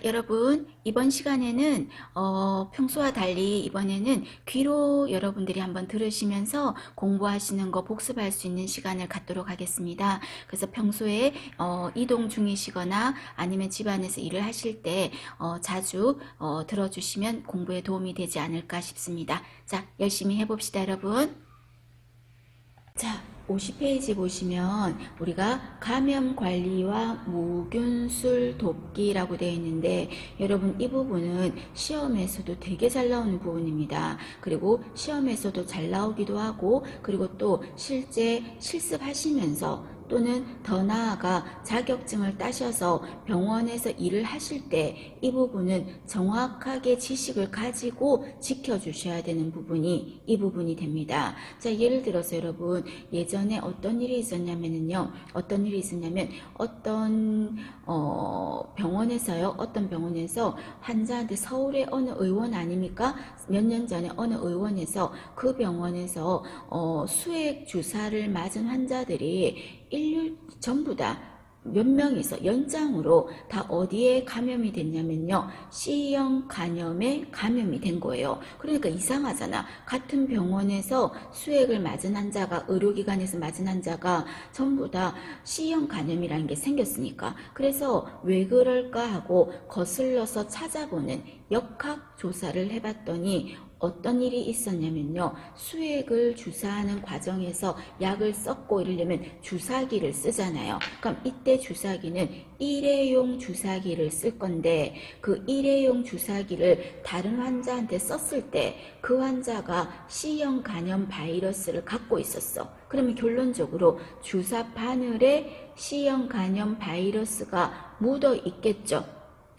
여러분, 이번 시간에는 평소와 달리 이번에는 귀로 여러분들이 한번 들으시면서 공부하시는 거 복습할 수 있는 시간을 갖도록 하겠습니다. 그래서 평소에 이동 중이시거나 아니면 집안에서 일을 하실 때 자주 들어주시면 공부에 도움이 되지 않을까 싶습니다. 자, 열심히 해봅시다, 여러분. 자, 50페이지 보시면 우리가 감염관리와 무균술 돕기라고 되어 있는데, 여러분 이 부분은 시험에서도 되게 잘 나오는 부분입니다. 그리고 시험에서도 잘 나오기도 하고, 그리고 또 실제 실습하시면서 또는 더 나아가 자격증을 따셔서 병원에서 일을 하실 때 이 부분은 정확하게 지식을 가지고 지켜주셔야 되는 부분이 이 부분이 됩니다. 자, 예를 들어서 여러분, 예전에 어떤 일이 있었냐면 어떤 병원에서요, 어떤 병원에서 환자한테, 서울의 어느 의원 아닙니까? 몇 년 전에 어느 의원에서 그 병원에서 수액 주사를 맞은 환자들이 인류 전부 다 몇 명이서 연장으로 다 어디에 감염이 됐냐면요, C형 간염에 감염이 된 거예요. 그러니까 이상하잖아. 같은 병원에서 수액을 맞은 환자가, 의료기관에서 맞은 환자가 전부 다 C형 간염이라는 게 생겼으니까. 그래서 왜 그럴까 하고 거슬러서 찾아보는 역학조사를 해봤더니 어떤 일이 있었냐면요, 수액을 주사하는 과정에서 약을 섞고 이러려면 주사기를 쓰잖아요. 그럼 이때 주사기는 일회용 주사기를 쓸 건데, 그 일회용 주사기를 다른 환자한테 썼을 때 그 환자가 C형 간염 바이러스를 갖고 있었어. 그러면 결론적으로 주사 바늘에 C형 간염 바이러스가 묻어 있겠죠.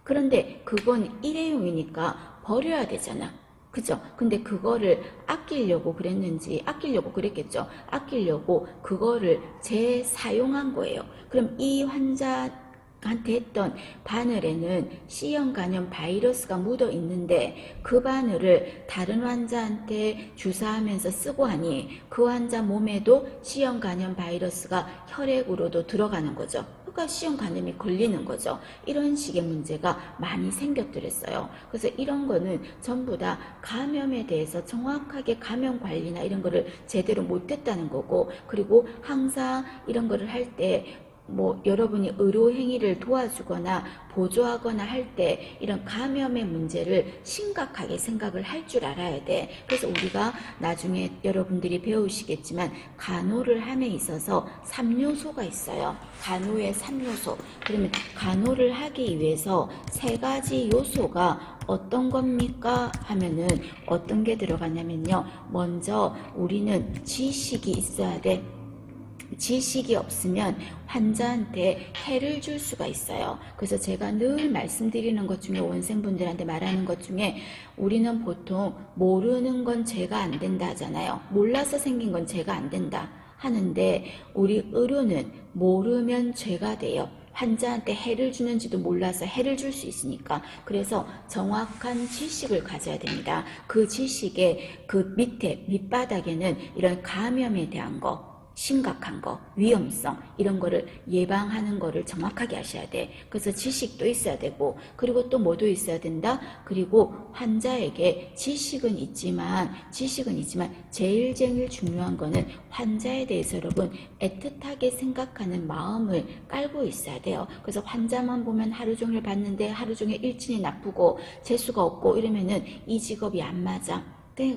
그런데 그건 일회용이니까 버려야 되잖아. 그죠? 근데 그거를 아끼려고 그랬겠죠. 아끼려고 그거를 재사용한 거예요. 그럼 이 환자한테 했던 바늘에는 C형 간염 바이러스가 묻어 있는데, 그 바늘을 다른 환자한테 주사하면서 쓰고 하니 그 환자 몸에도 C형 간염 바이러스가 혈액으로도 들어가는 거죠. 그러니까 C형 간염이 걸리는 거죠. 이런 식의 문제가 많이 생겼더랬어요. 그래서 이런 거는 전부 다 감염에 대해서 정확하게 감염 관리나 이런 거를 제대로 못했다는 거고, 그리고 항상 이런 거를 할 때 여러분이 의료 행위를 도와주거나 보조하거나 할 때 이런 감염의 문제를 심각하게 생각을 할 줄 알아야 돼. 그래서 우리가 나중에 여러분들이 배우시겠지만 간호를 함에 있어서 3요소가 있어요. 간호의 3요소. 그러면 간호를 하기 위해서 3가지 요소가 어떤 겁니까? 하면은 어떤 게 들어가냐면요, 먼저 우리는 지식이 있어야 돼. 지식이 없으면 환자한테 해를 줄 수가 있어요. 그래서 제가 늘 말씀드리는 것 중에, 원생분들한테 말하는 것 중에, 우리는 보통 모르는 건 죄가 안 된다 하잖아요. 몰라서 생긴 건 죄가 안 된다 하는데, 우리 의료는 모르면 죄가 돼요. 환자한테 해를 주는지도 몰라서 해를 줄 수 있으니까. 그래서 정확한 지식을 가져야 됩니다. 그 지식의 그 밑바닥에는 이런 감염에 대한 거, 심각한 거, 위험성, 이런 거를 예방하는 거를 정확하게 하셔야 돼. 그래서 지식도 있어야 되고, 그리고 또 뭐도 있어야 된다? 그리고 환자에게 지식은 있지만 제일 중요한 거는 환자에 대해서 여러분 애틋하게 생각하는 마음을 깔고 있어야 돼요. 그래서 환자만 보면 하루 종일 봤는데 하루 종일 일진이 나쁘고 재수가 없고 이러면은 이 직업이 안 맞아.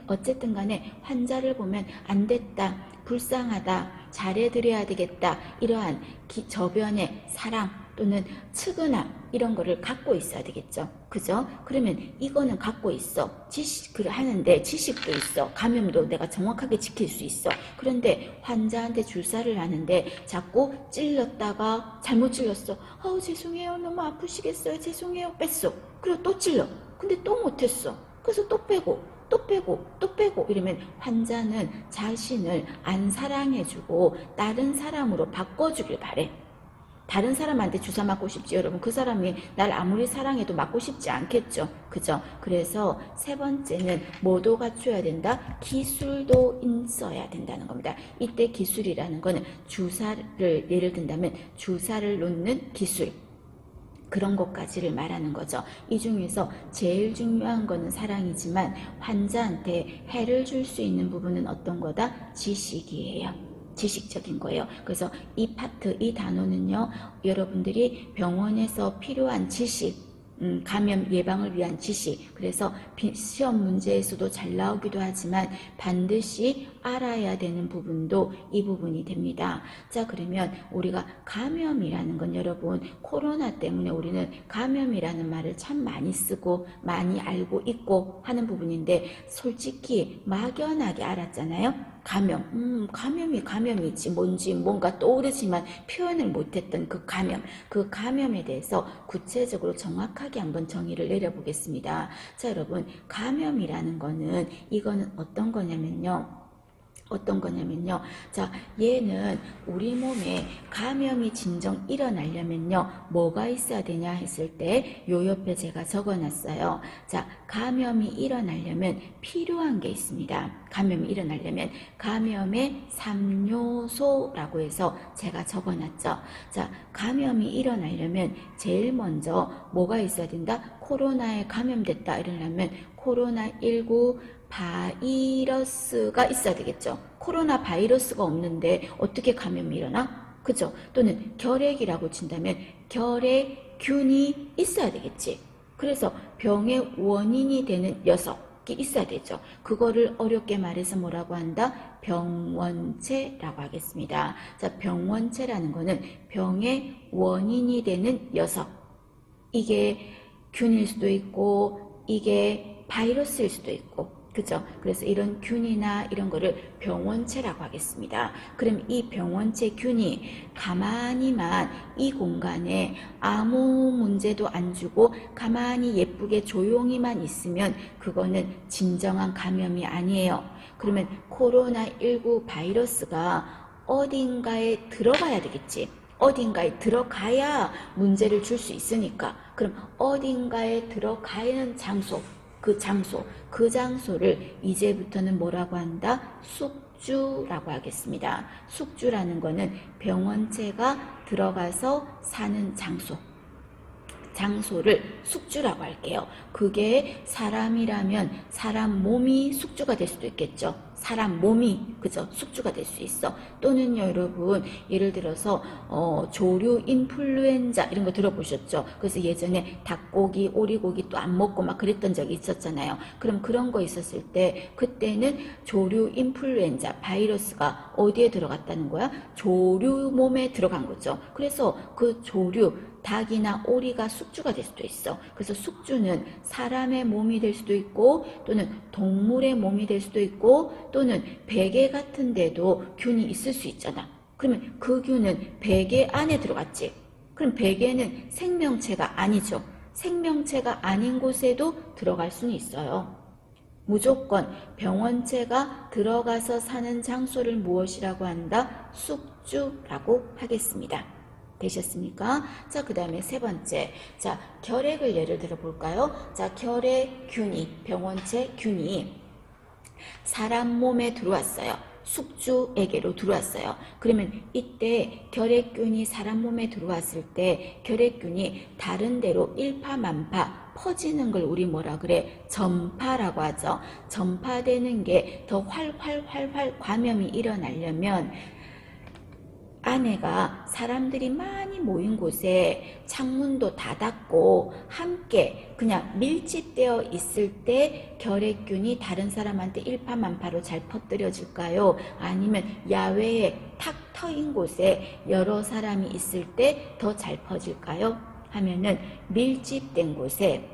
어쨌든 간에 환자를 보면 안 됐다, 불쌍하다, 잘해드려야 되겠다, 이러한 저변의 사랑 또는 측은함, 이런 거를 갖고 있어야 되겠죠. 그죠? 그러면 이거는 갖고 있어. 지식을 하는데 지식도 있어. 감염도 내가 정확하게 지킬 수 있어. 그런데 환자한테 주사를 하는데 자꾸 찔렀다가 잘못 찔렀어. 아우 죄송해요, 너무 아프시겠어요, 죄송해요, 뺐어. 그리고 또 찔러. 근데 또 못했어. 그래서 또 빼고 이러면 환자는 자신을 안 사랑해주고 다른 사람으로 바꿔주길 바래. 다른 사람한테 주사 맞고 싶지, 여러분. 그 사람이 날 아무리 사랑해도 맞고 싶지 않겠죠. 그죠? 그래서 3번째는 뭐도 갖춰야 된다? 기술도 있어야 된다는 겁니다. 이때 기술이라는 거는 주사를, 예를 든다면 주사를 놓는 기술, 그런 것까지를 말하는 거죠. 이 중에서 제일 중요한 거는 사랑이지만 환자한테 해를 줄 수 있는 부분은 어떤 거다? 지식이에요. 지식적인 거예요. 그래서 이 파트, 이 단어는요, 여러분들이 병원에서 필요한 지식, 감염 예방을 위한 지식. 그래서 시험 문제에서도 잘 나오기도 하지만 반드시 알아야 되는 부분도 이 부분이 됩니다. 자, 그러면 우리가 감염이라는 건 여러분, 코로나 때문에 우리는 감염이라는 말을 참 많이 쓰고 많이 알고 있고 하는 부분인데 솔직히 막연하게 알았잖아요. 감염이 감염이지 뭔지 뭔가 떠오르지만 표현을 못했던 그 감염에 대해서 구체적으로 정확하게 한번 정의를 내려보겠습니다. 자, 여러분, 감염이라는 거는 이거는 어떤 거냐면요. 자, 얘는 우리 몸에 감염이 진정 일어나려면요, 뭐가 있어야 되냐 했을 때, 요 옆에 제가 적어놨어요. 자, 감염이 일어나려면 필요한 게 있습니다. 감염이 일어나려면 감염의 3요소라고 해서 제가 적어놨죠. 자, 감염이 일어나려면 제일 먼저 뭐가 있어야 된다? 코로나에 감염됐다 이러려면 코로나19 바이러스가 있어야 되겠죠. 코로나 바이러스가 없는데 어떻게 감염이 일어나? 그죠? 또는 결핵이라고 친다면 결핵균이 있어야 되겠지. 그래서 병의 원인이 되는 녀석이 있어야 되죠. 그거를 어렵게 말해서 뭐라고 한다? 병원체라고 하겠습니다. 자, 병원체라는 거는 병의 원인이 되는 녀석. 이게 균일 수도 있고 이게 바이러스일 수도 있고, 그죠? 그래서 이런 균이나 이런 거를 병원체라고 하겠습니다. 그럼 이 병원체 균이 가만히만 이 공간에 아무 문제도 안 주고 가만히 예쁘게 조용히만 있으면 그거는 진정한 감염이 아니에요. 그러면 코로나19 바이러스가 어딘가에 들어가야 되겠지. 어딘가에 들어가야 문제를 줄 수 있으니까. 그럼 어딘가에 들어가는 장소, 그 장소를 이제부터는 뭐라고 한다? 숙주라고 하겠습니다. 숙주라는 거는 병원체가 들어가서 사는 장소를 숙주라고 할게요. 그게 사람이라면 사람 몸이 숙주가 될 수도 있겠죠. 사람 몸이, 그죠? 숙주가 될 수 있어. 또는 여러분, 예를 들어서 조류 인플루엔자 이런 거 들어보셨죠? 그래서 예전에 닭고기, 오리고기 또 안 먹고 막 그랬던 적이 있었잖아요. 그럼 그런 거 있었을 때 그때는 조류 인플루엔자 바이러스가 어디에 들어갔다는 거야? 조류 몸에 들어간 거죠. 그래서 그 조류 닭이나 오리가 숙주가 될 수도 있어. 그래서 숙주는 사람의 몸이 될 수도 있고 또는 동물의 몸이 될 수도 있고 또는 베개 같은 데도 균이 있을 수 있잖아. 그러면 그 균은 베개 안에 들어갔지. 그럼 베개는 생명체가 아니죠. 생명체가 아닌 곳에도 들어갈 수는 있어요. 무조건 병원체가 들어가서 사는 장소를 무엇이라고 한다? 숙주라고 하겠습니다. 되셨습니까? 자, 그 다음에 세 번째. 자, 결핵을 예를 들어 볼까요? 자, 결핵균이, 병원체 균이 사람 몸에 들어왔어요. 숙주에게로 들어왔어요. 그러면 이때 결핵균이 사람 몸에 들어왔을 때 결핵균이 다른 데로 일파만파 퍼지는 걸 우리 뭐라 그래? 전파라고 하죠. 전파되는 게 더 활활 감염이 일어나려면 안에가 사람들이 많이 모인 곳에 창문도 닫았고 함께 그냥 밀집되어 있을 때 결핵균이 다른 사람한테 일파만파로 잘 퍼뜨려질까요? 아니면 야외에 탁 트인 곳에 여러 사람이 있을 때 더 잘 퍼질까요? 하면은 밀집된 곳에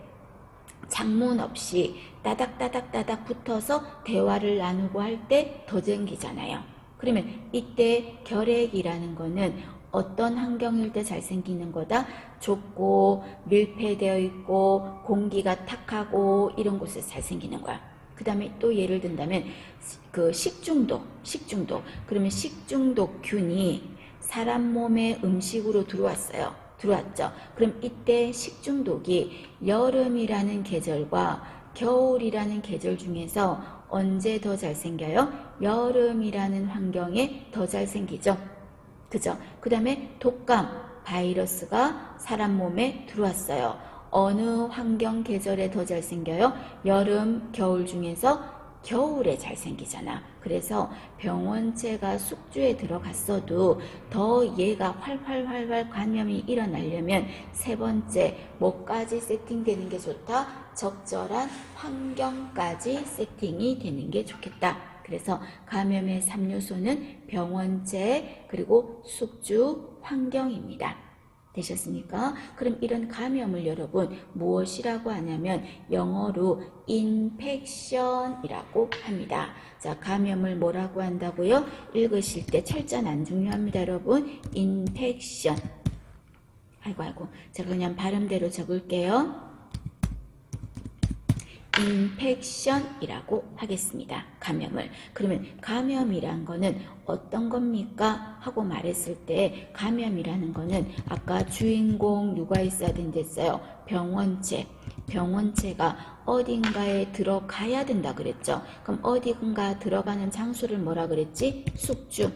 창문 없이 따닥따닥따닥 붙어서 대화를 나누고 할 때 더 생기잖아요. 그러면 이때 결핵이라는 거는 어떤 환경일 때 잘 생기는 거다? 좁고 밀폐되어 있고 공기가 탁하고 이런 곳에서 잘 생기는 거야. 그 다음에 또 예를 든다면 그 식중독. 그러면 식중독균이 사람 몸에 음식으로 들어왔죠. 그럼 이때 식중독이 여름이라는 계절과 겨울이라는 계절 중에서 언제 더 잘 생겨요? 여름이라는 환경에 더 잘 생기죠. 그죠? 그 다음에 독감. 바이러스가 사람 몸에 들어왔어요. 어느 환경 계절에 더 잘 생겨요? 여름, 겨울 중에서 겨울에 잘 생기잖아. 그래서 병원체가 숙주에 들어갔어도 더 얘가 활활 감염이 일어나려면 세 번째, 뭐까지 세팅되는 게 좋다? 적절한 환경까지 세팅이 되는 게 좋겠다. 그래서 감염의 3요소는 병원체, 그리고 숙주, 환경입니다. 되셨습니까? 그럼 이런 감염을 여러분 무엇이라고 하냐면 영어로 인펙션이라고 합니다. 자, 감염을 뭐라고 한다고요? 읽으실 때 철자는 안 중요합니다, 여러분. 인펙션. 아이고. 제가 그냥 발음대로 적을게요. 인펙션이라고 하겠습니다. 감염을. 그러면 감염이란 거는 어떤 겁니까? 하고 말했을 때 감염이라는 거는 아까 주인공 누가 있어야 된댔어요? 병원체. 병원체가 어딘가에 들어가야 된다 그랬죠. 그럼 어딘가 들어가는 장소를 뭐라 그랬지? 숙주.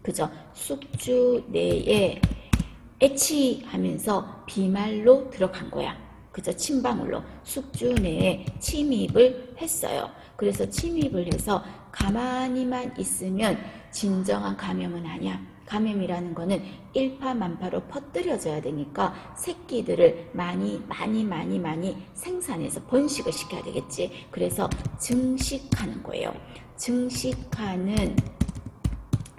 그죠? 숙주 내에 애취하면서 비말로 들어간 거야. 그저 침방울로 숙주 내에 침입을 했어요. 그래서 침입을 해서 가만히만 있으면 진정한 감염은 아니야. 감염이라는 거는 일파만파로 퍼뜨려져야 되니까 새끼들을 많이 생산해서 번식을 시켜야 되겠지. 그래서 증식하는 거예요. 증식하는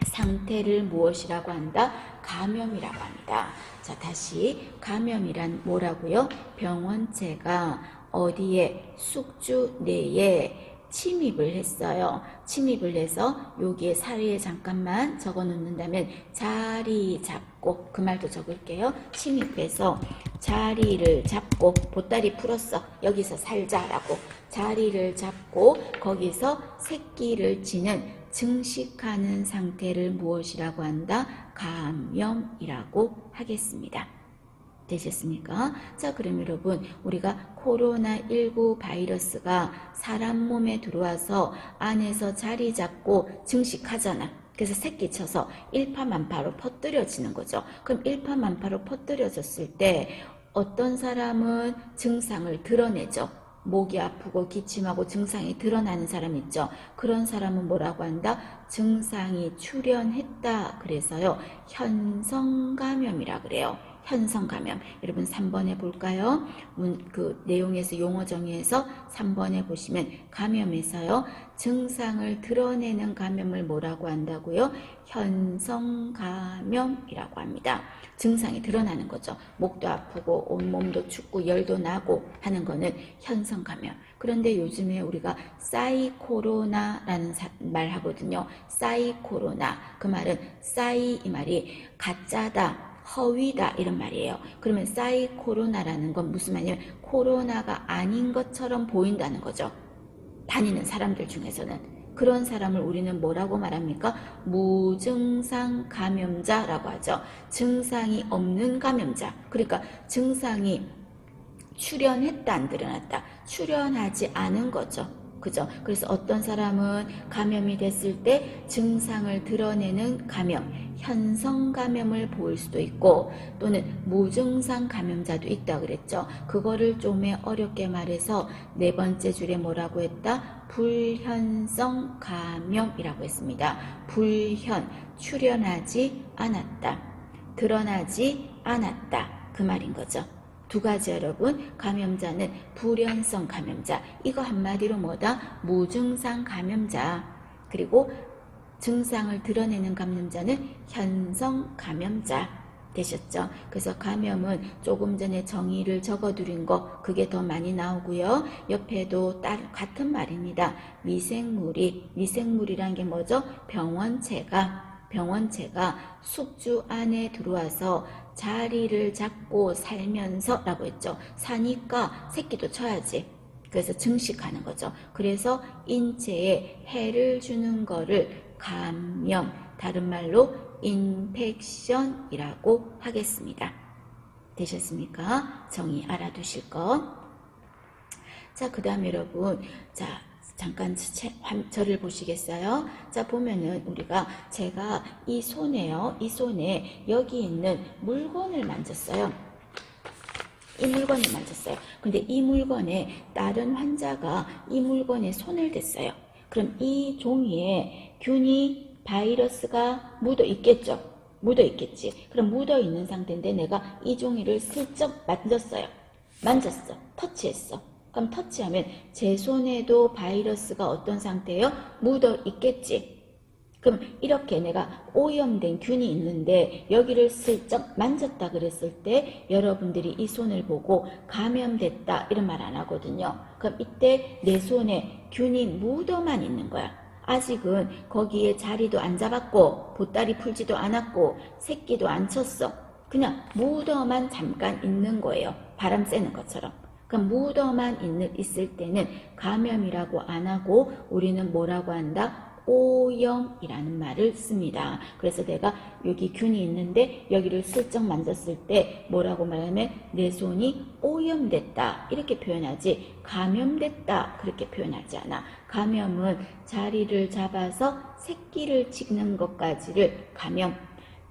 상태를 무엇이라고 한다? 감염이라고 합니다. 자, 다시 감염이란 뭐라고요? 병원체가 어디에? 숙주 내에 침입을 했어요. 침입을 해서 여기에 사리에 잠깐만 적어 놓는다면 자리 잡고, 그 말도 적을게요. 침입해서 자리를 잡고, 보따리 풀었어. 여기서 살자라고. 자리를 잡고 거기서 새끼를 지는 증식하는 상태를 무엇이라고 한다? 감염이라고 하겠습니다. 되셨습니까? 자, 그럼 여러분 우리가 코로나19 바이러스가 사람 몸에 들어와서 안에서 자리 잡고 증식하잖아. 그래서 새끼 쳐서 일파만파로 퍼뜨려지는 거죠. 그럼 일파만파로 퍼뜨려졌을 때 어떤 사람은 증상을 드러내죠. 목이 아프고 기침하고 증상이 드러나는 사람 있죠. 그런 사람은 뭐라고 한다? 증상이 출현했다. 그래서요, 현성감염이라 그래요. 현성감염. 여러분 3번 해볼까요? 그 내용에서 용어 정의에서 3번에 보시면 감염에서요. 증상을 드러내는 감염을 뭐라고 한다고요? 현성감염이라고 합니다. 증상이 드러나는 거죠. 목도 아프고 온몸도 춥고 열도 나고 하는 거는 현성감염. 그런데 요즘에 우리가 싸이코로나라는 말 하거든요. 싸이코로나. 그 말은 싸이 이 말이 가짜다. 허위다 이런 말이에요. 그러면 싸이코로나라는 건 무슨 말이냐면 코로나가 아닌 것처럼 보인다는 거죠. 다니는 사람들 중에서는. 그런 사람을 우리는 뭐라고 말합니까? 무증상 감염자라고 하죠. 증상이 없는 감염자. 그러니까 증상이 출현했다 안 드러났다. 출현하지 않은 거죠. 그죠? 그래서 어떤 사람은 감염이 됐을 때 증상을 드러내는 감염, 현성 감염을 보일 수도 있고 또는 무증상 감염자도 있다 그랬죠. 그거를 좀 어렵게 말해서 네 번째 줄에 뭐라고 했다? 불현성 감염이라고 했습니다. 불현, 출현하지 않았다. 드러나지 않았다. 그 말인 거죠. 두 가지 여러분, 감염자는 불현성 감염자, 이거 한마디로 뭐다? 무증상 감염자. 그리고 증상을 드러내는 감염자는 현성 감염자 되셨죠? 그래서 감염은 조금 전에 정의를 적어드린 거 그게 더 많이 나오고요. 옆에도 같은 말입니다. 미생물이란 게 뭐죠? 병원체가 숙주 안에 들어와서 자리를 잡고 살면서 라고 했죠. 사니까 새끼도 쳐야지. 그래서 증식하는 거죠. 그래서 인체에 해를 주는 거를 감염, 다른 말로 인펙션이라고 하겠습니다. 되셨습니까? 정의 알아두실 거. 자, 그 다음 여러분, 자, 잠깐 저를 보시겠어요? 자, 보면은 제가 이 손에요. 이 손에 여기 있는 물건을 만졌어요. 이 물건을 만졌어요. 근데 이 물건에 다른 환자가 이 물건에 손을 댔어요. 그럼 이 종이에 균이 바이러스가 묻어 있겠죠? 묻어 있겠지. 그럼 묻어 있는 상태인데 내가 이 종이를 슬쩍 만졌어. 터치했어. 그럼 터치하면 제 손에도 바이러스가 어떤 상태예요? 묻어 있겠지. 그럼 이렇게 내가 오염된 균이 있는데 여기를 슬쩍 만졌다 그랬을 때 여러분들이 이 손을 보고 감염됐다 이런 말 안 하거든요. 그럼 이때 내 손에 균이 묻어만 있는 거야. 아직은 거기에 자리도 안 잡았고 보따리 풀지도 않았고 새끼도 안 쳤어. 그냥 묻어만 잠깐 있는 거예요. 바람 쐬는 것처럼. 그럼 묻어만 있을 때는 감염이라고 안 하고 우리는 뭐라고 한다? 오염이라는 말을 씁니다. 그래서 내가 여기 균이 있는데 여기를 슬쩍 만졌을 때 뭐라고 말하면 내 손이 오염됐다 이렇게 표현하지 감염됐다 그렇게 표현하지 않아. 감염은 자리를 잡아서 새끼를 찍는 것까지를 감염.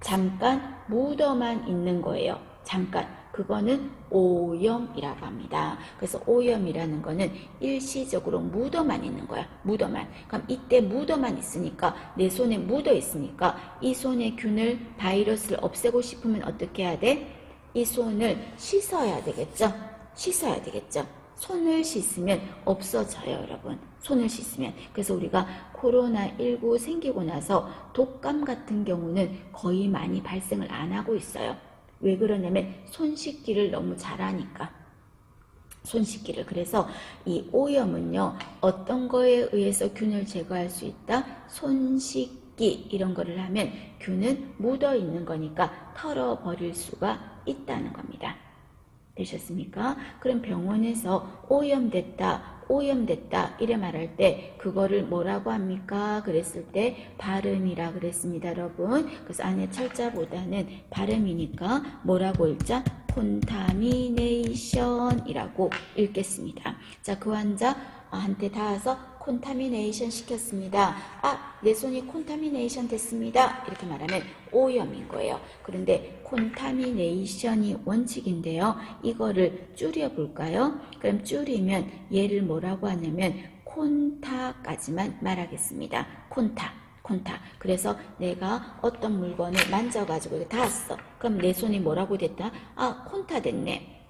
잠깐 묻어만 있는 거예요. 잠깐. 그거는 오염이라고 합니다. 그래서 오염이라는 거는 일시적으로 묻어만 있는 거야. 묻어만. 그럼 이때 묻어만 있으니까 내 손에 묻어 있으니까 이 손의 균을 바이러스를 없애고 싶으면 어떻게 해야 돼? 이 손을 씻어야 되겠죠? 씻어야 되겠죠? 손을 씻으면 없어져요, 여러분. 손을 씻으면. 그래서 우리가 코로나19 생기고 나서 독감 같은 경우는 거의 많이 발생을 안 하고 있어요. 왜 그러냐면 손 씻기를 너무 잘하니까. 손 씻기를. 그래서 이 오염은요. 어떤 거에 의해서 균을 제거할 수 있다? 손 씻기 이런 거를 하면 균은 묻어 있는 거니까 털어버릴 수가 있다는 겁니다. 되셨습니까? 그럼 병원에서 오염됐다 이래 말할 때 그거를 뭐라고 합니까? 그랬을 때 발음이라 그랬습니다, 여러분. 그래서 안에 철자보다는 발음이니까 뭐라고 읽자? 콘타미네이션이라고 읽겠습니다. 자, 그 환자한테 닿아서 콘타미네이션 시켰습니다. 아, 내 손이 콘타미네이션 됐습니다. 이렇게 말하면 오염인 거예요. 그런데 콘타미네이션이 원칙인데요. 이거를 줄여볼까요? 그럼 줄이면 얘를 뭐라고 하냐면 콘타까지만 말하겠습니다. 콘타. 그래서 내가 어떤 물건을 만져가지고 닿았어. 그럼 내 손이 뭐라고 됐다? 아, 콘타 됐네.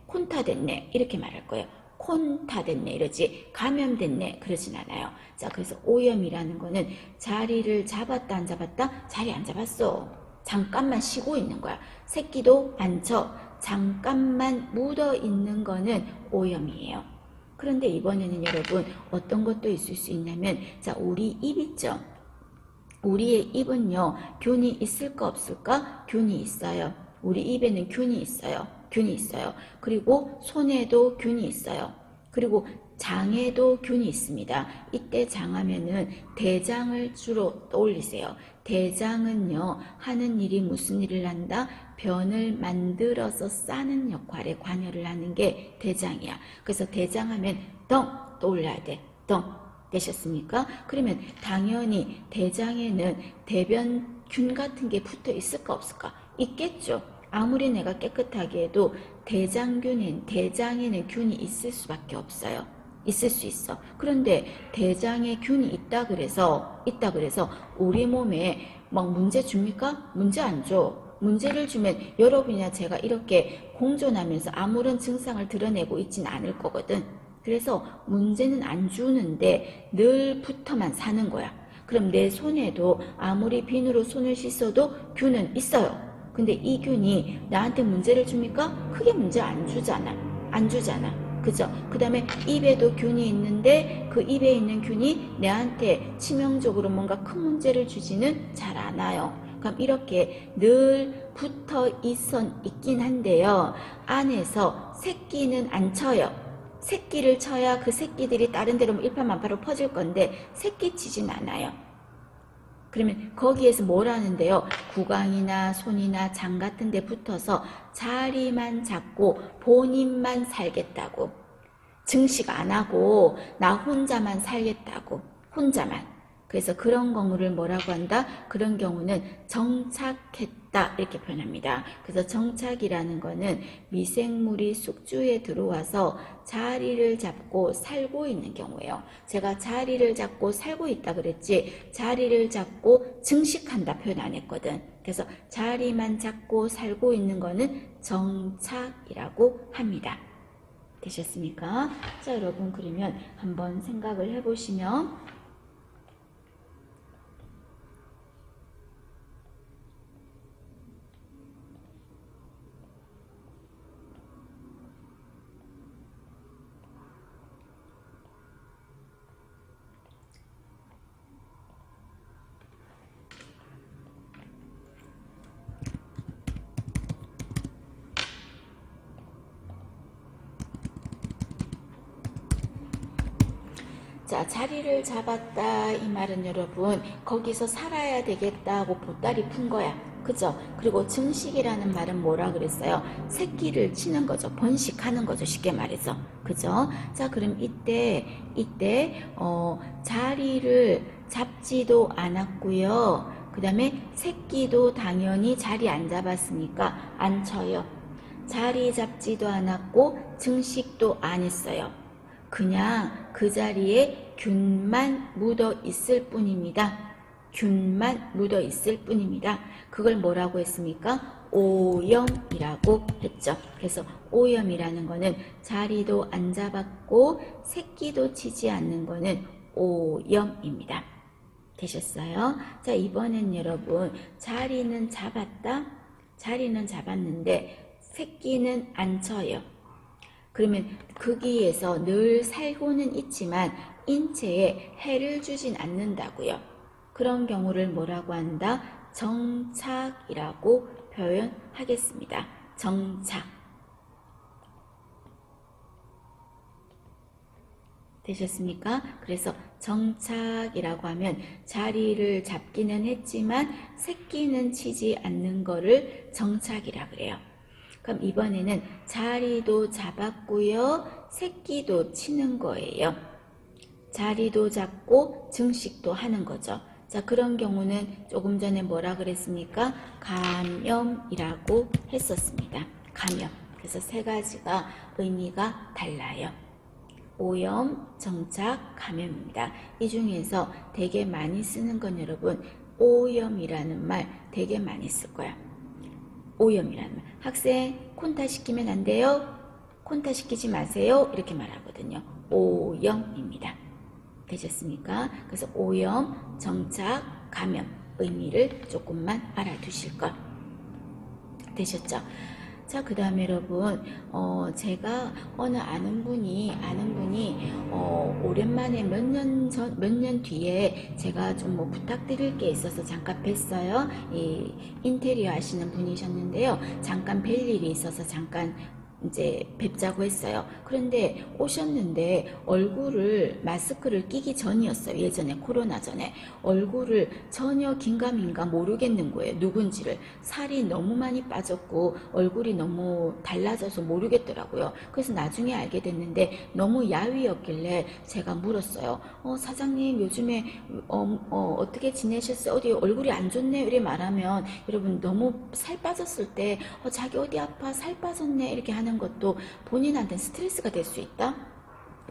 이렇게 말할 거예요. 콘타 됐네 이러지 감염됐네 그러진 않아요. 자, 그래서 오염이라는 거는 자리를 잡았다 안 잡았다? 자리 안 잡았어. 잠깐만 쉬고 있는 거야. 새끼도 안 쳐. 잠깐만 묻어 있는 거는 오염이에요. 그런데 이번에는 여러분 어떤 것도 있을 수 있냐면 자, 우리 입 있죠. 우리의 입은요 균이 있을까 없을까? 균이 있어요. 우리 입에는 균이 있어요. 그리고 손에도 균이 있어요. 그리고 장에도 균이 있습니다. 이때 장하면은 대장을 주로 떠올리세요. 대장은요 하는 일이 무슨 일을 한다? 변을 만들어서 싸는 역할에 관여를 하는 게 대장이야. 그래서 대장하면 덩 떠올려야 돼. 덩. 되셨습니까? 그러면 당연히 대장에는 대변균 같은 게 붙어 있을까 없을까? 있겠죠. 아무리 내가 깨끗하게 해도 대장에는 균이 있을 수밖에 없어요. 있을 수 있어. 그런데 대장에 균이 있다 그래서 우리 몸에 막 문제 줍니까? 문제 안 줘. 문제를 주면 여러분이나 제가 이렇게 공존하면서 아무런 증상을 드러내고 있진 않을 거거든. 그래서 문제는 안 주는데 늘 붙어만 사는 거야. 그럼 내 손에도 아무리 비누로 손을 씻어도 균은 있어요. 근데 이 균이 나한테 문제를 줍니까? 크게 문제 안 주잖아. 그죠? 그 다음에 입에도 균이 있는데 그 입에 있는 균이 내한테 치명적으로 뭔가 큰 문제를 주지는 잘 않아요. 그럼 이렇게 늘 붙어 있긴 한데요. 안에서 새끼는 안 쳐요. 새끼를 쳐야 그 새끼들이 다른 데로 일파만파로 퍼질 건데 새끼 치진 않아요. 그러면 거기에서 뭘 하는데요? 구강이나 손이나 장 같은 데 붙어서 자리만 잡고 본인만 살겠다고. 증식 안 하고 나 혼자만 살겠다고, 혼자만. 그래서 그런 경우를 뭐라고 한다? 그런 경우는 정착했다 이렇게 표현합니다. 그래서 정착이라는 거는 미생물이 숙주에 들어와서 자리를 잡고 살고 있는 경우예요. 제가 자리를 잡고 살고 있다 그랬지 자리를 잡고 증식한다 표현 안 했거든. 그래서 자리만 잡고 살고 있는 거는 정착이라고 합니다. 되셨습니까? 자, 여러분 그러면 한번 생각을 해보시면 자, 자리를 잡았다 이 말은 여러분 거기서 살아야 되겠다고 보따리 푼 거야. 그죠? 그리고 증식이라는 말은 뭐라 그랬어요? 새끼를 치는 거죠. 번식하는 거죠. 쉽게 말해서. 그죠? 자, 그럼 이때 자리를 잡지도 않았고요. 그 다음에 새끼도 당연히 자리 안 잡았으니까 안 쳐요. 자리 잡지도 않았고 증식도 안 했어요. 그냥 그 자리에 균만 묻어 있을 뿐입니다. 균만 묻어 있을 뿐입니다. 그걸 뭐라고 했습니까? 오염이라고 했죠. 그래서 오염이라는 거는 자리도 안 잡았고 새끼도 치지 않는 거는 오염입니다. 되셨어요? 자, 이번엔 여러분 자리는 잡았다? 자리는 잡았는데 새끼는 안 쳐요. 그러면 거기에서 늘 살고는 있지만 인체에 해를 주진 않는다고요. 그런 경우를 뭐라고 한다? 정착이라고 표현하겠습니다. 정착. 되셨습니까? 그래서 정착이라고 하면 자리를 잡기는 했지만 새끼는 치지 않는 거를 정착이라 그래요. 그럼 이번에는 자리도 잡았고요. 새끼도 치는 거예요. 자리도 잡고 증식도 하는 거죠. 자, 그런 경우는 조금 전에 뭐라 그랬습니까? 감염이라고 했었습니다. 감염. 그래서 세 가지가 의미가 달라요. 오염, 정착, 감염입니다. 이 중에서 되게 많이 쓰는 건 여러분 오염이라는 말 되게 많이 쓸 거야. 오염이라는 말. 학생 콘타 시키면 안 돼요. 콘타 시키지 마세요. 이렇게 말하거든요. 오염입니다. 되셨습니까? 그래서 오염, 정착, 감염 의미를 조금만 알아두실 것. 되셨죠? 자, 그 다음에 여러분 제가 어느 아는 분이 오랜만에 몇 년 뒤에 제가 좀 뭐 부탁드릴 게 있어서 잠깐 뵀어요. 이 인테리어 하시는 분이셨는데요. 잠깐 뵐 일이 있어서 잠깐 이제 뵙자고 했어요. 그런데 오셨는데 얼굴을 마스크를 끼기 전이었어요. 예전에 코로나 전에 얼굴을 전혀 긴가민가 모르겠는 거예요. 누군지를. 살이 너무 많이 빠졌고 얼굴이 너무 달라져서 모르겠더라고요. 그래서 나중에 알게 됐는데 너무 야위였길래 제가 물었어요. 사장님 요즘에 어떻게 지내셨어요? 어디 얼굴이 안 좋네? 이렇게 말하면 여러분 너무 살 빠졌을 때 자기 어디 아파? 살 빠졌네? 이렇게 하는 것도 본인한테 스트레스가 될 수 있다.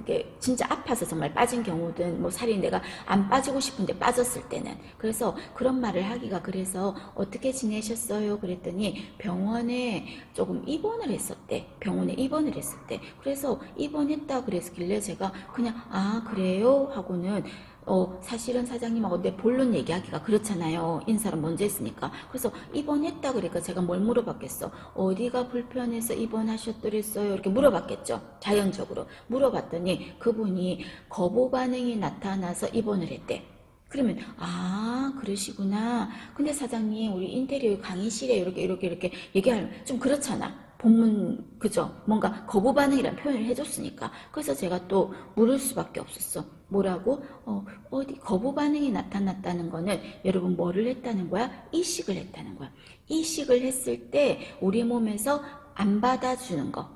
이게 진짜 아파서 정말 빠진 경우든 뭐 살이 내가 안 빠지고 싶은데 빠졌을 때는 그래서 그런 말을 하기가 그래서 어떻게 지내셨어요? 그랬더니 병원에 조금 입원을 했었대. 병원에 입원을 했을 때 그래서 입원했다 그랬길래 제가 그냥 아 그래요? 하고는 사실은 사장님하고 내 본론 얘기하기가 그렇잖아요. 인사를 먼저 했으니까. 그래서 입원했다 그러니까 제가 뭘 물어봤겠어. 어디가 불편해서 입원하셨더랬어요? 이렇게 물어봤겠죠. 자연적으로. 물어봤더니 그분이 거부 반응이 나타나서 입원을 했대. 그러면 아 그러시구나. 근데 사장님 우리 인테리어 강의실에 이렇게 얘기하면 좀 그렇잖아. 본문, 그죠? 뭔가 거부 반응이라는 표현을 해줬으니까. 그래서 제가 또 물을 수밖에 없었어. 뭐라고? 어디 거부 반응이 나타났다는 거는 여러분 뭐를 했다는 거야? 이식을 했다는 거야. 이식을 했을 때 우리 몸에서 안 받아주는 거.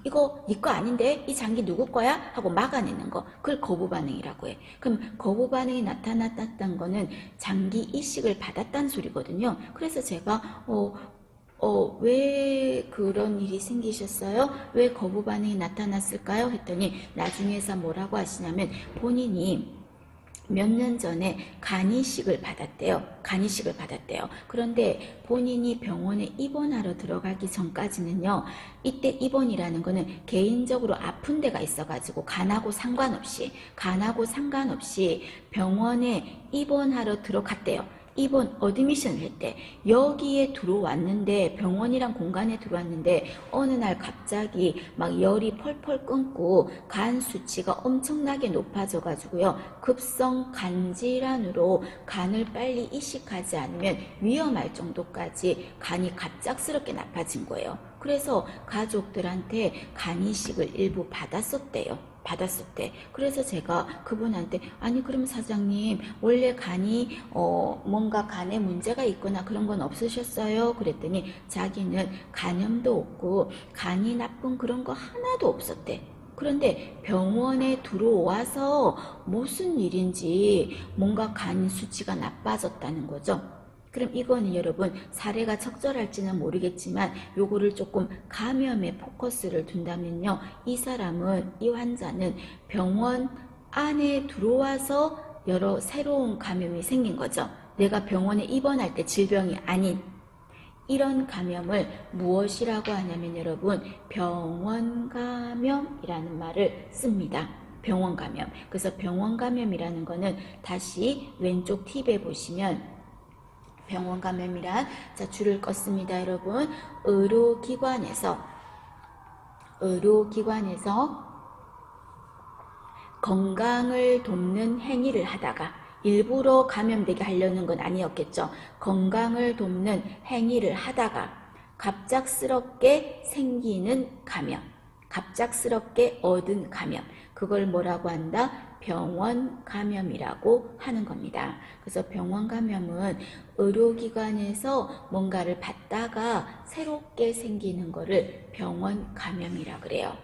이거 네 거 아닌데? 이 장기 누구 거야? 하고 막아내는 거. 그걸 거부 반응이라고 해. 그럼 거부 반응이 나타났다는 거는 장기 이식을 받았다는 소리거든요. 그래서 제가 왜 그런 일이 생기셨어요? 왜 거부 반응이 나타났을까요? 했더니 나중에서 뭐라고 하시냐면 본인이 몇 년 전에 간이식을 받았대요. 간이식을 받았대요. 그런데 본인이 병원에 입원하러 들어가기 전까지는요. 이때 입원이라는 거는 개인적으로 아픈 데가 있어가지고 간하고 상관없이 병원에 입원하러 들어갔대요. 입원 어드미션을 했대. 여기에 들어왔는데 병원이란 공간에 들어왔는데 어느 날 갑자기 막 열이 펄펄 끊고 간 수치가 엄청나게 높아져 가지고요. 급성 간질환으로 간을 빨리 이식하지 않으면 위험할 정도까지 간이 갑작스럽게 나빠진 거예요. 그래서 가족들한테 간 이식을 일부 받았었대요. 받았었대. 그래서 제가 그분한테 아니 그럼 사장님 원래 간이 뭔가 간에 문제가 있거나 그런 건 없으셨어요? 그랬더니 자기는 간염도 없고 간이 나쁜 그런 거 하나도 없었대. 그런데 병원에 들어와서 무슨 일인지 뭔가 간 수치가 나빠졌다는 거죠. 그럼 이거는 여러분 사례가 적절할지는 모르겠지만 요거를 조금 감염에 포커스를 둔다면요. 이 환자는 병원 안에 들어와서 여러 새로운 감염이 생긴 거죠. 내가 병원에 입원할 때 질병이 아닌 이런 감염을 무엇이라고 하냐면 여러분 병원 감염이라는 말을 씁니다. 병원 감염. 그래서 병원 감염이라는 거는 다시 왼쪽 팁에 보시면 병원 감염이란 자 줄을 껐습니다 여러분. 의료기관에서 건강을 돕는 행위를 하다가 일부러 감염되게 하려는 건 아니었겠죠. 건강을 돕는 행위를 하다가 갑작스럽게 생기는 감염, 갑작스럽게 얻은 감염, 그걸 뭐라고 한다? 병원 감염이라고 하는 겁니다. 그래서 병원 감염은 의료기관에서 뭔가를 받다가 새롭게 생기는 거를 병원 감염이라 그래요.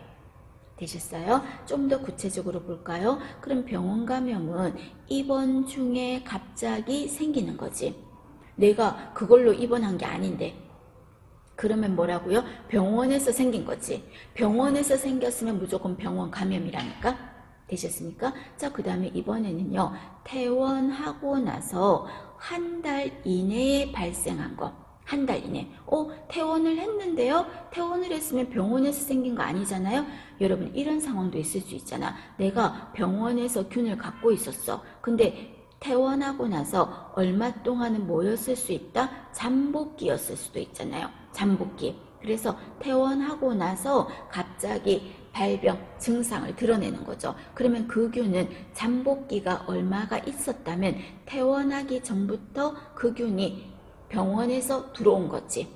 되셨어요? 좀 더 구체적으로 볼까요? 그럼 병원 감염은 입원 중에 갑자기 생기는 거지. 내가 그걸로 입원한 게 아닌데. 그러면 뭐라고요? 병원에서 생긴 거지. 병원에서 생겼으면 무조건 병원 감염이라니까? 되셨습니까? 자, 그 다음에 이번에는요. 퇴원하고 나서 한 달 이내에 발생한 거. 한 달 이내. 퇴원을 했는데요? 퇴원을 했으면 병원에서 생긴 거 아니잖아요? 여러분, 이런 상황도 있을 수 있잖아. 내가 병원에서 균을 갖고 있었어. 근데 퇴원하고 나서 얼마 동안은 뭐였을 수 있다? 잠복기였을 수도 있잖아요. 잠복기. 그래서 퇴원하고 나서 갑자기 발병, 증상을 드러내는 거죠. 그러면 그 균은 잠복기가 얼마가 있었다면 퇴원하기 전부터 그 균이 병원에서 들어온 거지.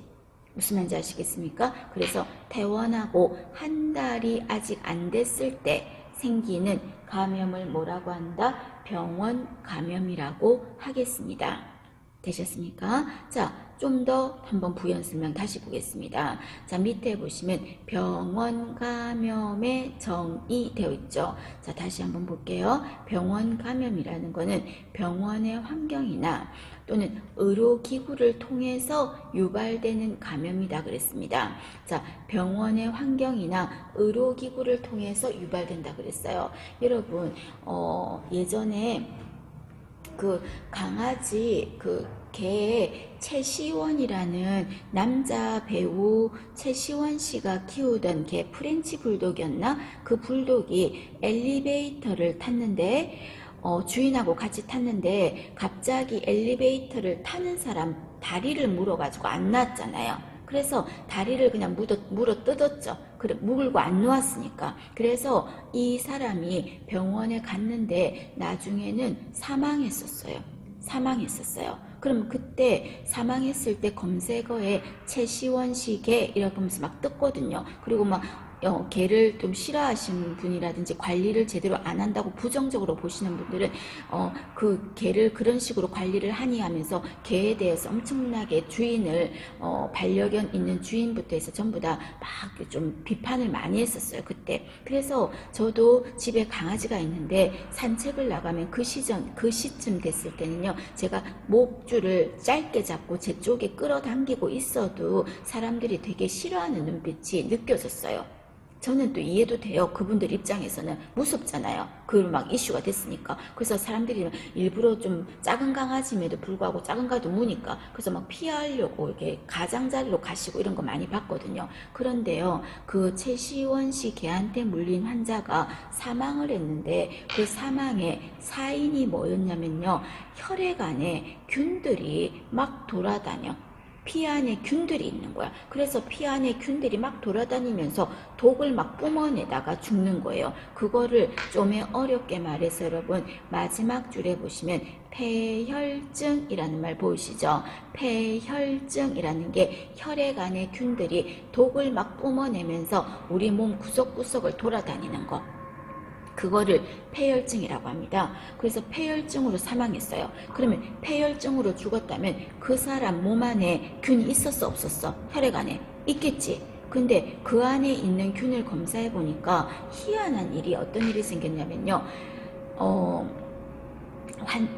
무슨 말인지 아시겠습니까? 그래서 퇴원하고 한 달이 아직 안 됐을 때 생기는 감염을 뭐라고 한다? 병원 감염이라고 하겠습니다. 되셨습니까? 자, 좀 더 한번 부연 설명 다시 보겠습니다. 자, 밑에 보시면 병원 감염의 정의 되어 있죠. 자, 다시 한번 볼게요. 병원 감염이라는 거는 병원의 환경이나 또는 의료기구를 통해서 유발되는 감염이다 그랬습니다. 자, 병원의 환경이나 의료기구를 통해서 유발된다 그랬어요. 여러분, 예전에 그 강아지 개 최시원이라는 남자 배우 최시원 씨가 키우던 개 프렌치 불독이었나? 그 불독이 엘리베이터를 tas는데 주인하고 같이 탔는데 갑자기 엘리베이터를 타는 사람 다리를 물어가지고 안 놨잖아요. 그래서 다리를 그냥 물어 뜯었죠. 그래, 물고 안 놓았으니까. 그래서 이 사람이 병원에 갔는데 나중에는 사망했었어요. 그럼 그때 사망했을 때 검색어에 최시원 씨 개 이라고 하면서 막 떴거든요. 그리고 막 개를 좀 싫어하시는 분이라든지 관리를 제대로 안 한다고 부정적으로 보시는 분들은 그 개를 그런 식으로 관리를 하니 하면서 개에 대해서 엄청나게 주인을 반려견 있는 주인부터 해서 전부 다 막 좀 비판을 많이 했었어요 그때. 그래서 저도 집에 강아지가 있는데 산책을 나가면 그 시쯤 됐을 때는요, 제가 목줄을 짧게 잡고 제 쪽에 끌어당기고 있어도 사람들이 되게 싫어하는 눈빛이 느껴졌어요. 저는 또 이해도 돼요. 그분들 입장에서는 무섭잖아요. 그 막 이슈가 됐으니까. 그래서 사람들이 일부러 좀 작은 강아지임에도 불구하고 작은 가도 무니까 그래서 막 피하려고 이렇게 가장자리로 가시고 이런 거 많이 봤거든요. 그런데요, 그 최시원 씨 개한테 물린 환자가 사망을 했는데 그 사망의 사인이 뭐였냐면요, 혈액 안에 균들이 막 돌아다녀. 피 안에 균들이 있는 거야. 그래서 피 안에 균들이 막 돌아다니면서 독을 막 뿜어내다가 죽는 거예요. 그거를 좀 어렵게 말해서 여러분 마지막 줄에 보시면 폐혈증이라는 말 보이시죠? 폐혈증이라는 게 혈액 안에 균들이 독을 막 뿜어내면서 우리 몸 구석구석을 돌아다니는 거. 그거를 폐혈증이라고 합니다. 그래서 폐혈증으로 사망했어요. 그러면 폐혈증으로 죽었다면 그 사람 몸 안에 균이 있었어 없었어? 혈액 안에 있겠지. 근데 그 안에 있는 균을 검사해 보니까 희한한 일이, 어떤 일이 생겼냐면요,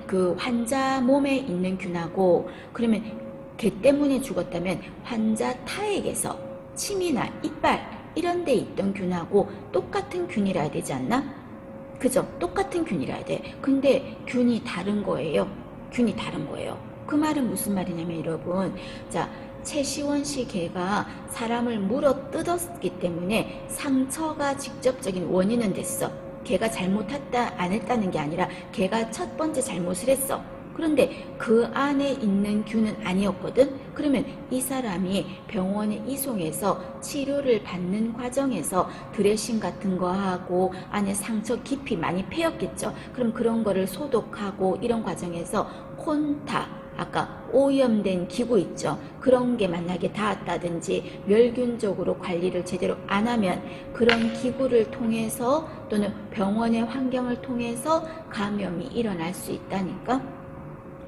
그 환자 몸에 있는 균하고, 그러면 걔 때문에 죽었다면 환자 타액에서 침이나 이빨 이런 데 있던 균하고 똑같은 균이라야 되지 않나? 그죠? 똑같은 균이라야 돼. 근데 균이 다른 거예요. 균이 다른 거예요. 그 말은 무슨 말이냐면 여러분, 자, 최시원 씨 개가 사람을 물어 뜯었기 때문에 상처가 직접적인 원인은 됐어. 개가 잘못했다 안 했다는 게 아니라 개가 첫 번째 잘못을 했어. 그런데 그 안에 있는 균은 아니었거든. 그러면 이 사람이 병원에 이송해서 치료를 받는 과정에서 드레싱 같은 거 하고 안에 상처 깊이 많이 패였겠죠. 그럼 그런 거를 소독하고 이런 과정에서 콘타, 아까 오염된 기구 있죠. 그런 게 만약에 닿았다든지 멸균적으로 관리를 제대로 안 하면 그런 기구를 통해서 또는 병원의 환경을 통해서 감염이 일어날 수 있다니까.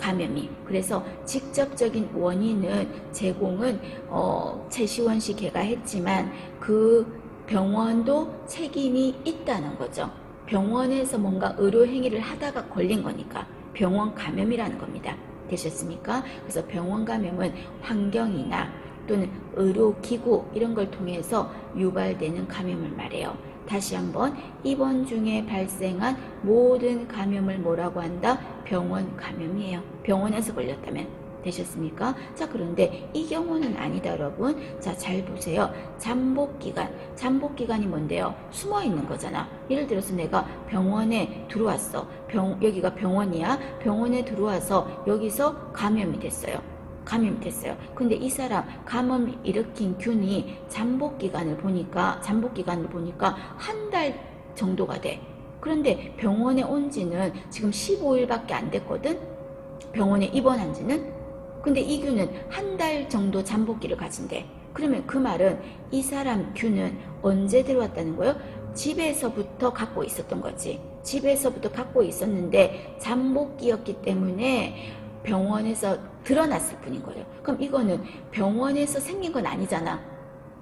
감염이. 그래서 직접적인 원인은 제공은 최시원 씨 개가 했지만 그 병원도 책임이 있다는 거죠. 병원에서 뭔가 의료 행위를 하다가 걸린 거니까 병원 감염이라는 겁니다. 되셨습니까? 그래서 병원 감염은 환경이나 또는 의료기구 이런 걸 통해서 유발되는 감염을 말해요. 다시 한번, 입원 중에 발생한 모든 감염을 뭐라고 한다? 병원 감염이에요. 병원에서 걸렸다면. 되셨습니까? 자, 그런데 이 경우는 아니다 여러분. 자, 잘 보세요. 잠복기간. 잠복기간이 뭔데요? 숨어 있는 거잖아. 예를 들어서 내가 병원에 들어왔어. 여기가 병원이야. 병원에 들어와서 여기서 감염이 됐어요. 근데 이 사람 감염 일으킨 균이 잠복기간을 보니까 한 달 정도가 돼. 그런데 병원에 온 지는 지금 15일밖에 안 됐거든. 병원에 입원한 지는. 근데 이 균은 한 달 정도 잠복기를 가진대. 그러면 그 말은 이 사람 균은 언제 들어왔다는 거예요? 집에서부터 갖고 있었던 거지. 집에서부터 갖고 있었는데 잠복기였기 때문에 병원에서 드러났을 뿐인 거예요. 그럼 이거는 병원에서 생긴 건 아니잖아.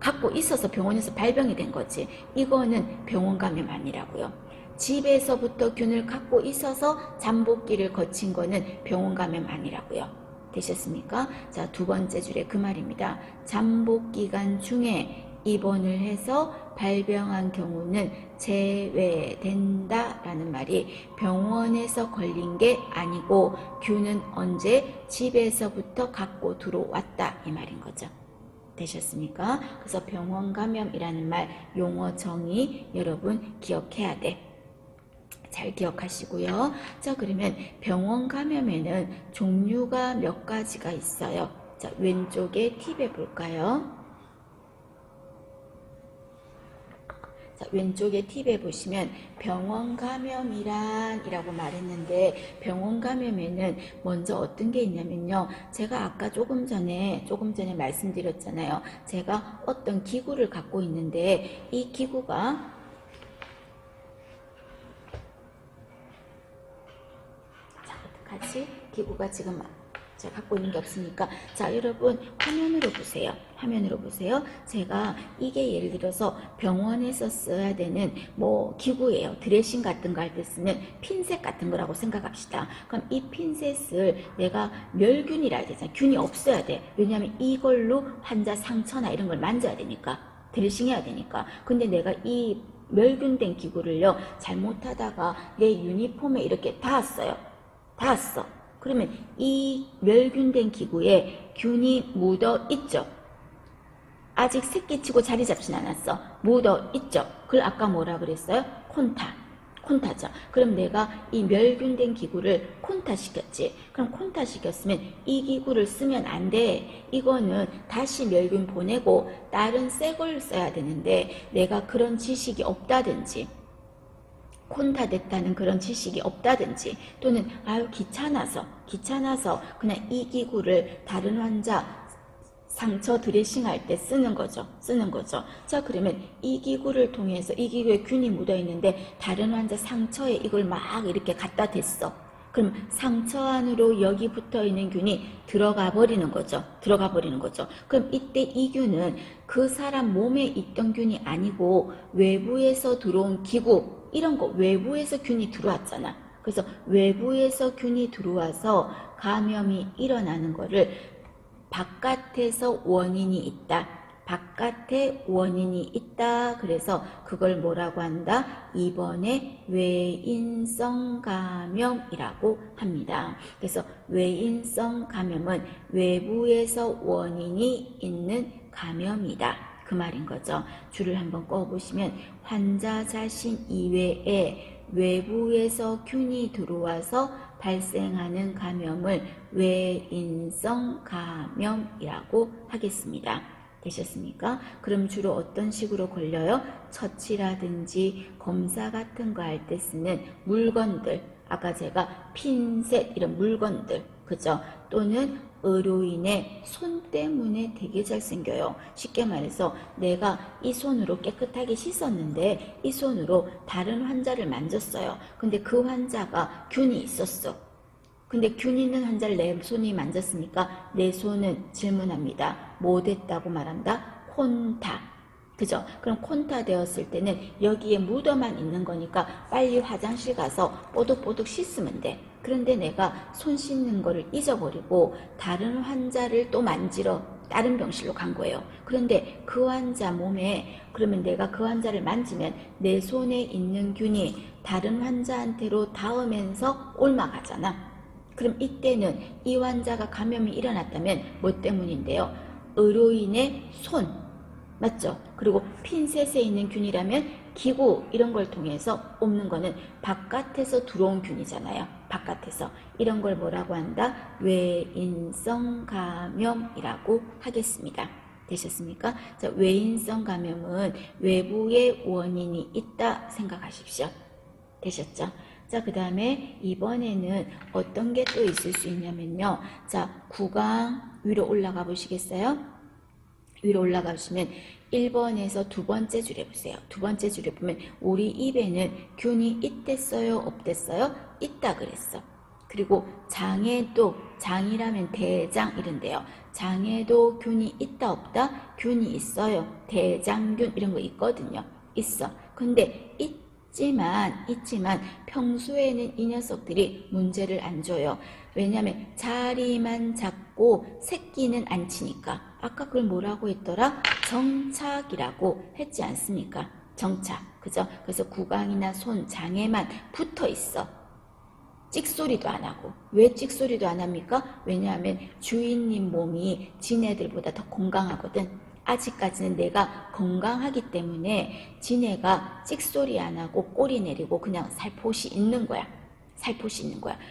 갖고 있어서 병원에서 발병이 된 거지. 이거는 병원 감염 아니라고요. 집에서부터 균을 갖고 있어서 잠복기를 거친 거는 병원 감염 아니라고요. 되셨습니까? 자, 두 번째 줄에 그 말입니다. 잠복기간 중에 입원을 해서 발병한 경우는 제외된다 라는 말이 병원에서 걸린 게 아니고 균은 언제 집에서부터 갖고 들어왔다 이 말인 거죠. 되셨습니까? 그래서 병원 감염이라는 말 용어 정의 여러분 기억해야 돼. 잘 기억하시고요. 자, 그러면 병원 감염에는 종류가 몇 가지가 있어요. 자, 왼쪽에 팁에 볼까요? 자, 왼쪽에 팁에 보시면 병원 감염이란이라고 말했는데 병원 감염에는 먼저 어떤 게 있냐면요. 제가 아까 조금 전에 말씀드렸잖아요. 제가 어떤 기구를 갖고 있는데 이 기구가 자, 어떡하지? 기구가 지금 제가 갖고 있는 게 없으니까 자 여러분 화면으로 보세요. 화면으로 보세요. 제가 이게 예를 들어서 병원에서 써야 되는 뭐 기구예요. 드레싱 같은 거 할 때 쓰는 핀셋 같은 거라고 생각합시다. 그럼 이 핀셋을 내가 멸균이라 해야 되잖아. 균이 없어야 돼. 왜냐하면 이걸로 환자 상처나 이런 걸 만져야 되니까. 드레싱 해야 되니까. 근데 내가 이 멸균된 기구를요 잘못하다가 내 유니폼에 이렇게 닿았어요. 닿았어. 그러면 이 멸균된 기구에 균이 묻어 있죠. 아직 새끼치고 자리 잡진 않았어. 묻어 있죠. 그걸 아까 뭐라 그랬어요? 콘타죠. 그럼 내가 이 멸균된 기구를 콘타 시켰지. 그럼 콘타 시켰으면 이 기구를 쓰면 안 돼. 이거는 다시 멸균 보내고 다른 새 걸 써야 되는데 내가 그런 지식이 없다든지 콘타 됐다는 그런 지식이 없다든지 또는 아유 귀찮아서 그냥 이 기구를 다른 환자 상처 드레싱 할 때 쓰는 거죠. 자 그러면 이 기구를 통해서 이 기구에 균이 묻어 있는데 다른 환자 상처에 이걸 막 이렇게 갖다 댔어. 그럼 상처 안으로 여기 붙어 있는 균이 들어가 버리는 거죠. 그럼 이때 이 균은 그 사람 몸에 있던 균이 아니고 외부에서 들어온 기구 이런 거 외부에서 균이 들어왔잖아. 그래서 외부에서 균이 들어와서 감염이 일어나는 거를 바깥에서 원인이 있다. 바깥에 원인이 있다. 그래서 그걸 뭐라고 한다? 이번에 외인성 감염이라고 합니다. 그래서 외인성 감염은 외부에서 원인이 있는 감염이다. 그 말인 거죠. 줄을 한번 꺼보시면 환자 자신 이외에 외부에서 균이 들어와서 발생하는 감염을 외인성 감염이라고 하겠습니다. 되셨습니까? 그럼 주로 어떤 식으로 걸려요? 처치라든지 검사 같은 거 할 때 쓰는 물건들, 아까 제가 핀셋 이런 물건들, 그죠? 또는 의료인의 손 때문에 되게 잘생겨요. 쉽게 말해서 내가 이 손으로 깨끗하게 씻었는데 이 손으로 다른 환자를 만졌어요. 근데 그 환자가 균이 있었어. 근데 균 있는 환자를 내 손이 만졌으니까 내 손은 질문합니다. 뭐 됐다고 말한다? 콘타. 그죠? 그럼 콘타 되었을 때는 여기에 묻어만 있는 거니까 빨리 화장실 가서 뽀득뽀득 씻으면 돼. 그런데 내가 손 씻는 거를 잊어버리고 다른 환자를 또 만지러 다른 병실로 간 거예요. 그런데 그 환자 몸에 그러면 내가 그 환자를 만지면 내 손에 있는 균이 다른 환자한테로 닿으면서 옮아가잖아. 그럼 이때는 이 환자가 감염이 일어났다면 뭐 때문인데요? 의료인의 손, 맞죠? 그리고 핀셋에 있는 균이라면 기구 이런 걸 통해서 옮는 거는 바깥에서 들어온 균이잖아요. 바깥에서. 이런 걸 뭐라고 한다? 외인성 감염이라고 하겠습니다. 되셨습니까? 자, 외인성 감염은 외부의 원인이 있다 생각하십시오. 되셨죠? 자, 그 다음에 이번에는 어떤 게 또 있을 수 있냐면요. 자, 구강 위로 올라가 보시겠어요? 위로 올라가시면 1번에서 두 번째 줄에 보세요. 두 번째 줄에 보면 우리 입에는 균이 있댔어요? 없댔어요? 있다 그랬어. 그리고 장에도, 장이라면 대장 이런데요. 장에도 균이 있다 없다? 균이 있어요. 대장균 이런 거 있거든요. 있어. 근데 있지만 평소에는 이 녀석들이 문제를 안 줘요. 왜냐하면 자리만 잡고 새끼는 안 치니까. 아까 그걸 뭐라고 했더라? 정착이라고 했지 않습니까? 정착. 그죠? 그래서 구강이나 손, 장에만 붙어 있어. 찍소리도 안 하고. 왜 찍소리도 안 합니까? 왜냐하면 주인님 몸이 지네들보다 더 건강하거든. 아직까지는 내가 건강하기 때문에 지네가 찍소리 안 하고 꼬리 내리고 그냥 살포시 있는 거야.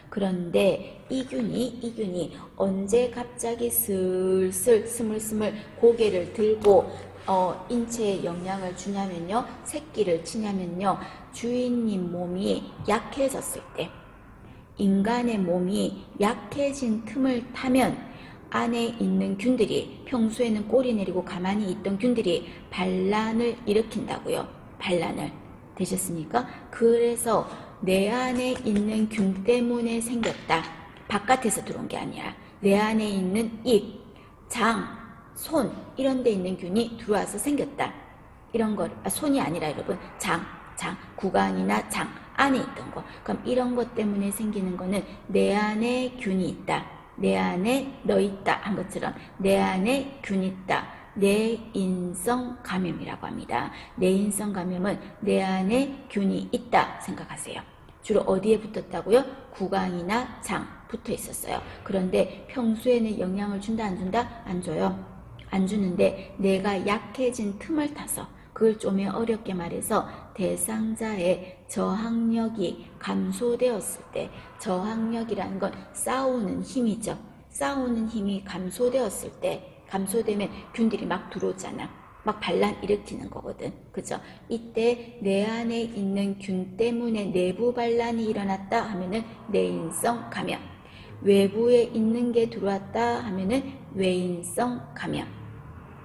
그런데 이 균이 언제 갑자기 슬슬 스물스물 고개를 들고 인체에 영향을 주냐면요. 새끼를 치냐면요. 주인님 몸이 약해졌을 때, 인간의 몸이 약해진 틈을 타면 안에 있는 균들이, 평소에는 꼬리 내리고 가만히 있던 균들이 반란을 일으킨다고요. 반란을. 되셨습니까? 그래서 내 안에 있는 균 때문에 생겼다. 바깥에서 들어온 게 아니라 내 안에 있는 입, 장, 손 이런 데 있는 균이 들어와서 생겼다. 이런 거, 손이 아니라 여러분 장, 구강이나 장 안에 있던 거. 그럼 이런 것 때문에 생기는 거는 내 안에 균이 있다. 내 안에 너 있다 한 것처럼 내 안에 균 있다. 내인성 감염이라고 합니다. 내인성 감염은 내 안에 균이 있다 생각하세요. 주로 어디에 붙었다고요? 구강이나 장 붙어 있었어요. 그런데 평소에는 영향을 준다 안 준다? 안 줘요. 안 주는데 내가 약해진 틈을 타서, 그걸 좀 어렵게 말해서 대상자의 저항력이 감소되었을 때, 저항력이라는 건 싸우는 힘이죠. 싸우는 힘이 감소되었을 때, 감소되면 균들이 막 들어오잖아. 막 반란 일으키는 거거든. 그죠? 이때 내 안에 있는 균 때문에 내부 반란이 일어났다 하면은 내인성 감염. 외부에 있는 게 들어왔다 하면은 외인성 감염.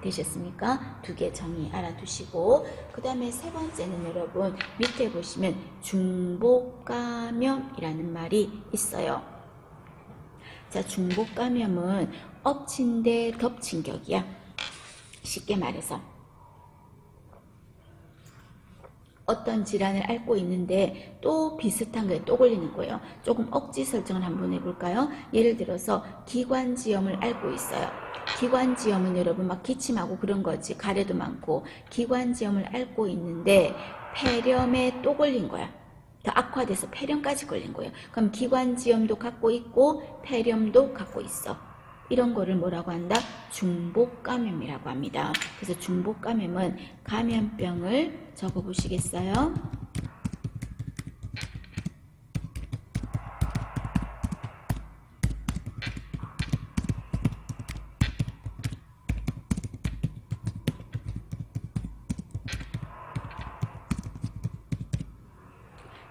되셨습니까? 두 개 정의 알아두시고, 그 다음에 세 번째는 여러분 밑에 보시면 중복감염이라는 말이 있어요. 자, 중복감염은 엎친 데 덮친 격이야. 쉽게 말해서 어떤 질환을 앓고 있는데 또 비슷한 거에 또 걸리는 거예요. 조금 억지 설정을 한번 해볼까요? 예를 들어서 기관지염을 앓고 있어요. 기관지염은 여러분 막 기침하고 그런 거지, 가래도 많고. 기관지염을 앓고 있는데 폐렴에 또 걸린 거야. 더 악화돼서 폐렴까지 걸린 거예요. 그럼 기관지염도 갖고 있고 폐렴도 갖고 있어. 이런 거를 뭐라고 한다? 중복감염이라고 합니다. 그래서 중복감염은 감염병을 적어보시겠어요?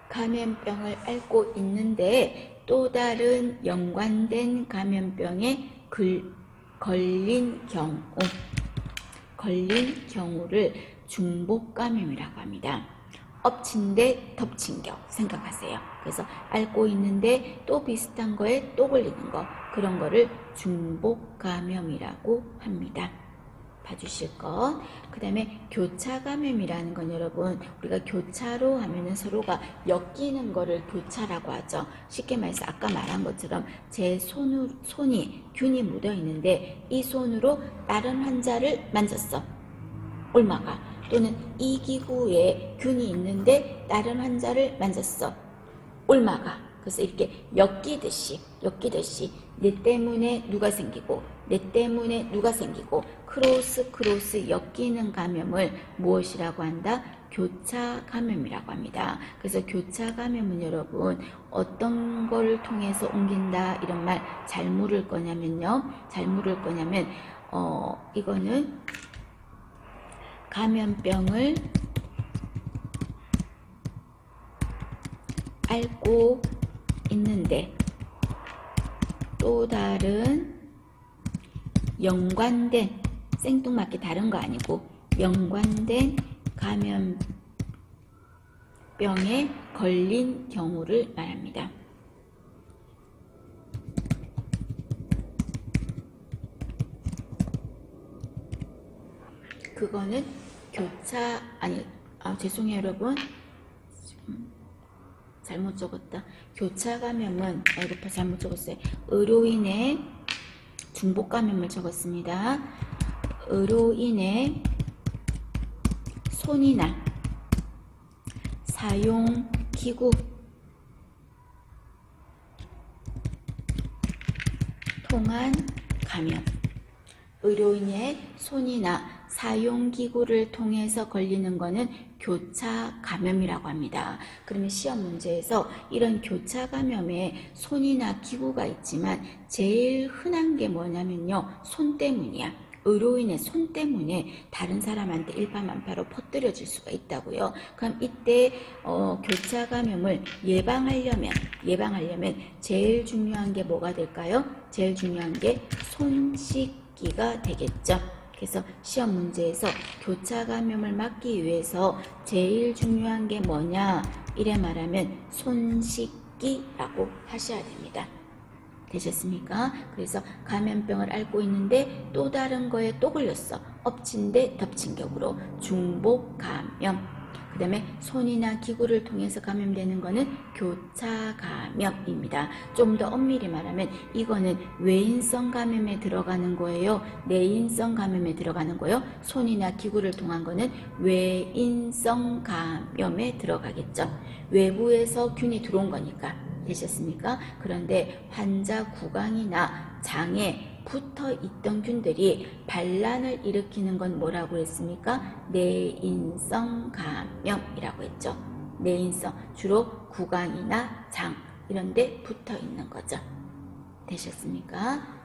감염병을 앓고 있는데 또 다른 연관된 감염병에 걸린 경우를 중복감염이라고 합니다. 엎친 데 덮친 격 생각하세요. 그래서 앓고 있는데 또 비슷한 거에 또 걸리는 거, 그런 거를 중복감염이라고 합니다. 봐주실 것. 그 다음에 교차감염이라는 건 여러분, 우리가 교차로 하면은 서로가 엮이는 거를 교차라고 하죠. 쉽게 말해서 아까 말한 것처럼 제 손이 균이 묻어 있는데 이 손으로 다른 환자를 만졌어. 올마가. 또는 이 기구에 균이 있는데 다른 환자를 만졌어. 올마가. 그래서 이렇게 엮이듯이 내 때문에 누가 생기고 내 때문에 누가 생기고 크로스 엮이는 감염을 무엇이라고 한다? 교차 감염이라고 합니다. 그래서 교차 감염은 여러분 어떤 걸 통해서 옮긴다 이런 말 잘 물을 거냐면요. 이거는 감염병을 앓고 있는데 또 다른 연관된, 생뚱맞게 다른 거 아니고 연관된 감염병에 걸린 경우를 말합니다. 그거는 죄송해요 여러분, 잘못 적었다. 교차 감염은 잘못 적었어요. 의료인의 중복 감염을 적었습니다. 의료인의 손이나 사용 기구 통한 감염. 의료인의 손이나 사용기구를 통해서 걸리는 것은 교차 감염이라고 합니다. 그러면 시험 문제에서 이런 교차 감염에 손이나 기구가 있지만 제일 흔한 게 뭐냐면요. 손 때문이야. 의료인의 손 때문에 다른 사람한테 일파만파로 퍼뜨려질 수가 있다고요. 그럼 이때 교차 감염을 예방하려면 제일 중요한 게 뭐가 될까요? 제일 중요한 게 손 씻기가 되겠죠. 그래서 시험 문제에서 교차 감염을 막기 위해서 제일 중요한 게 뭐냐 이래 말하면 손 씻기라고 하셔야 됩니다. 되셨습니까? 그래서 감염병을 앓고 있는데 또 다른 거에 또 걸렸어. 엎친 데 덮친 격으로 중복 감염. 그 다음에 손이나 기구를 통해서 감염되는 거는 교차 감염입니다. 좀 더 엄밀히 말하면 이거는 외인성 감염에 들어가는 거예요. 내인성 감염에 들어가는 거예요. 손이나 기구를 통한 거는 외인성 감염에 들어가겠죠. 외부에서 균이 들어온 거니까. 되셨습니까? 그런데 환자 구강이나 장에 붙어 있던 균들이 반란을 일으키는 건 뭐라고 했습니까? 내인성 감염이라고 했죠. 내인성, 주로 구강이나 장 이런 데 붙어 있는 거죠. 되셨습니까?